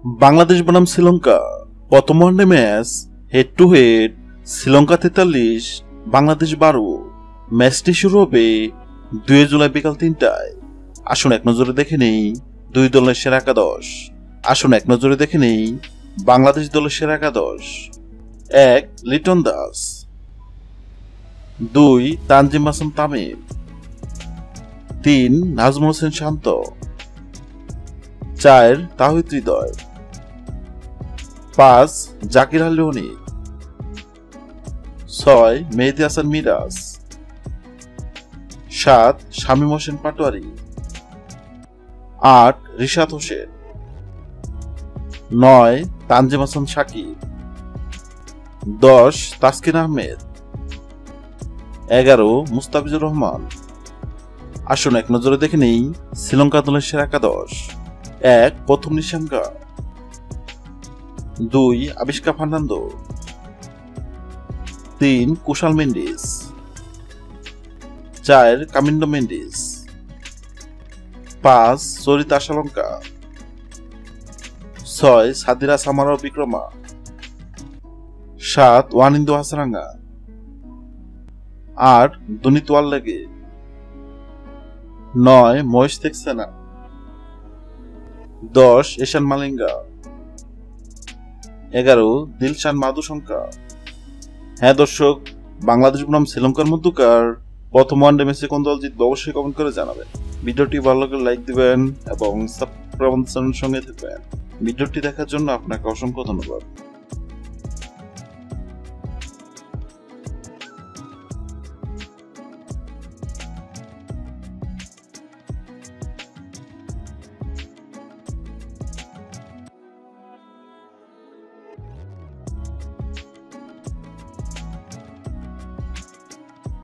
বাংলাদেশ বনাম শ্রীলঙ্কা প্রথম one day match head to head. Sri Lanka 43, Bangladesh 12। ম্যাচটি শুরু হবে 2 জুলাই বিকাল 3টায়। আসুন এক নজরে দেখে নেই দুই দলের সেরা একাদশ। বাংলাদেশ দলের সেরা একাদশ। 1. লিটন দাস। 2. তানজিম হাসান তামিম। 3. নাজমুল হোসেন শান্ত। 4. তাওহিদ হৃদয়। 5. জাকির আলী অনিক। 6. মেহেদী হাসান মিরাজ। 7. শামীম হোসেন পাটোয়ারি। 8. রিশাদ হোসেন। 9. তানজিম হাসান শাকিব। 10. তাসকিন আহমেদ। 11. মুস্তাফিজুর রহমান। আসুন এক নজরে দেখে নেই শ্রীলঙ্কা দলের সেরা একাদশ। 1. প্রথম নিশাঙ্কা। 2. আবিষ্কার ফার্নান্দো। 3. কুশাল মেন্ডিস। 4. কামিন্ডো মেন্ডিস। 5. সরিতা আশালঙ্কা। 6. সাদিরা সামারা বিক্রমা। 7. ওয়ানিন্দু হাসারাঙ্গা। 8. দুনিত ওয়াল্লেগে। 9. মহেশ তেক্সেনা। 10. এশান মালিঙ্গা। 11. দিলশান মাদুশঙ্কা। হ্যাঁ দর্শক, বাংলাদেশ বনাম শ্রীলঙ্কার মধ্যকার প্রথম ওয়ানডে ম্যাচে কোন দল জিতবে অবশ্যই কমেন্ট করে জানাবেন। ভিডিওটি ভালো লাগলে লাইক দিবেন এবং সাবস্ক্রাইব সঙ্গে থাকবেন। ভিডিওটি দেখার জন্য আপনাকে অসংখ্য ধন্যবাদ।